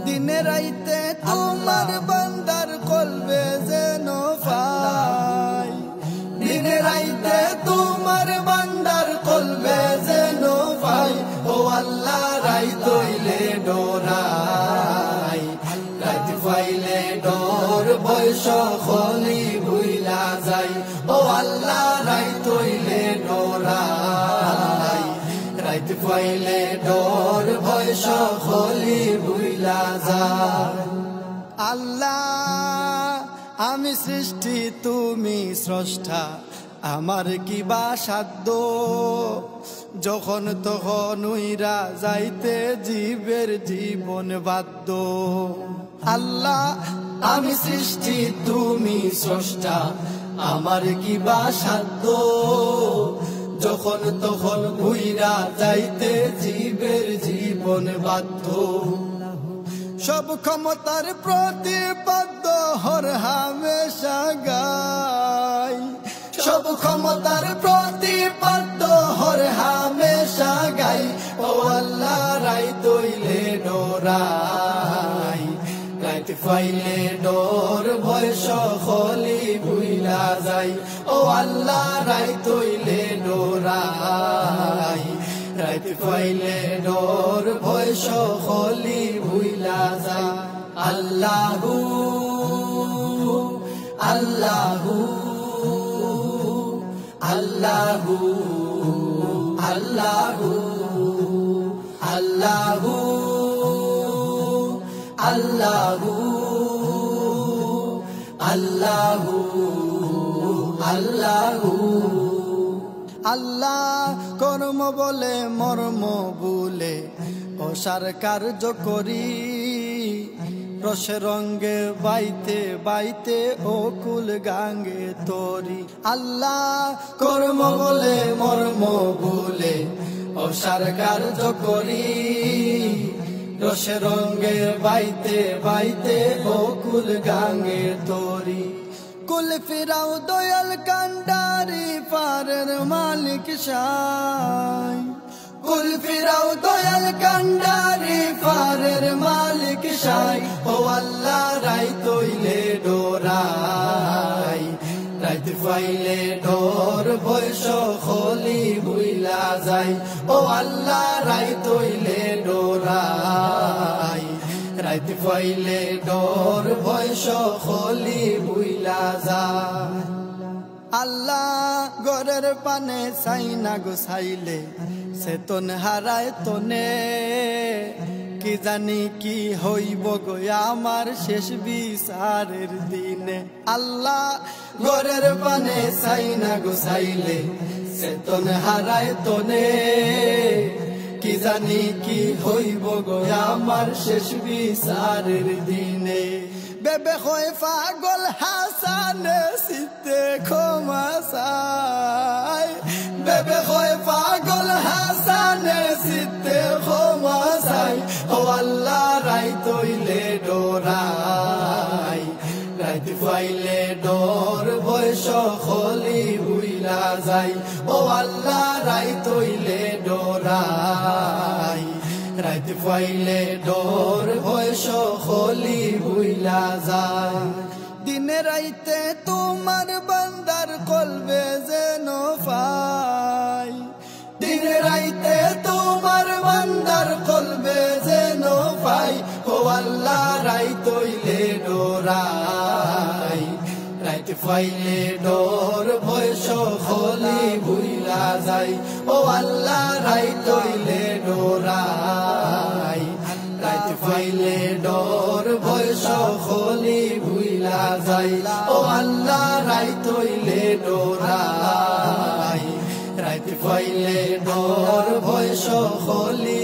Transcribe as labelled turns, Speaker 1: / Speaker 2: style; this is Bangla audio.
Speaker 1: দিনে রাইতে তোমার বান্দার কলবে যেন পাই, দিনে রাইতে তোমার বান্দার কলবে যেন পাই। ও আল্লাহ রাইত হইলে ডোরাই, রাইত পাইলে ডোর বয়স খলি ভুইলা যাই। ও আল্লাহ রাইত হইলে ডোরাই, রাইত পাইলে ডোর বয়স খলি ভুইলা যাই। আল্লাহ আমি সৃষ্টি তুমি স্রষ্টা, আমার কি বা সাধ্য, যখন তখন উইরা যাইতে জীবের জীবন বাধ্য। আল্লাহ আমি সৃষ্টি তুমি স্রষ্টা, আমার কি বা সাধ্য, যখন তখন উইরা যাইতে জীবের জীবন বাধ্য। সব ক্ষমতার প্রতিপাদ্য হর হামেশা গাই, সব ক্ষমতার প্রতিপাদ্য হর হামেশা গাই। ও আল্লাহ রাইত হইলে ডোরাই, রাইত পাইলে ডোর বয়স খলি ভুইলা যাই। ও আল্লাহ রাইত হইলে ডোরাই, রাইত পাইলে ডোর বয়স খলি ভুইলা যাই। আল্লাহু আল্লাহু আল্লাহু আল্লাহু আল্লাহু আল্লাহু আল্লাহু আল্লাহু। আল্লাহ কর্ম বলে মর্ম বলে অসার কার্য করি, রসে রঙ্গে বাইতে বাইতে অকুল গাঙ্গে তরি। আল্লাহ কর্ম বলে মর্ম বলে অসার কার্য করি, রসে রঙ্গে বাইতে বাইতে অকুল গাঙ্গে তরি। কুল ফিরাও দয়াল কান্ডারি পারের মালিক সাই, কুল ফিরাও দয়াল কান্ডারি পারের মালিক সাই। ও আল্লাহ রাইত হইলে ডোরাই, রাইত পাইলে ডোর বয়স খলি ভুইলা যাই। ও আল্লাহ রাইত হইলে ডোরাই, রাইত পাইলে ডোর বয়স খলি ভুইলা যায়। আল্লাহ গরের পানে সাইনা গোসাইলে চেতন হারায় তনে, কি জানি কি হইব গো আমার শেষ বিচারের দিনে। আল্লাহ গরের পানে সাইনা গোসাইলে চেতন হারায় তনে, কি জানি কি হইব গো আমার শেষ বিচারের দিনে। বেবে হয় পাগল হাসানে সিতে ক্ষমা চাই, বেবে হয় পাগল হাসানে সিতে ক্ষমা চাই। ও আল্লাহ রাইত হইলে ডোরাই, রাইত পাইলে ডোর বয়স খলি ভুইলা যাই। ও আল্লাহ রাইত হইলে ডোরাই, রাইত পাইলে ডোর বয়স খলি ভুইলা যায়। দিনে রাইতে তোমার বান্দার কলবে যেন পাই, দিনে রাইতে তোমার বান্দার কলবে যেন পাই। ও আল্লাহ রাইত হইলে ডোরাই, রাইত পাইলে ডোর বয়স খলি ভুইলা যাই। ও আল্লাহ রাইত হইলে ডোরাই, রাইত পাইলে ডোর বয়স খলি ভুইলা যাই। ও আল্লাহ রাইত হইলে ডোরাই, রাইত পাইলে ডোর বয়স খলি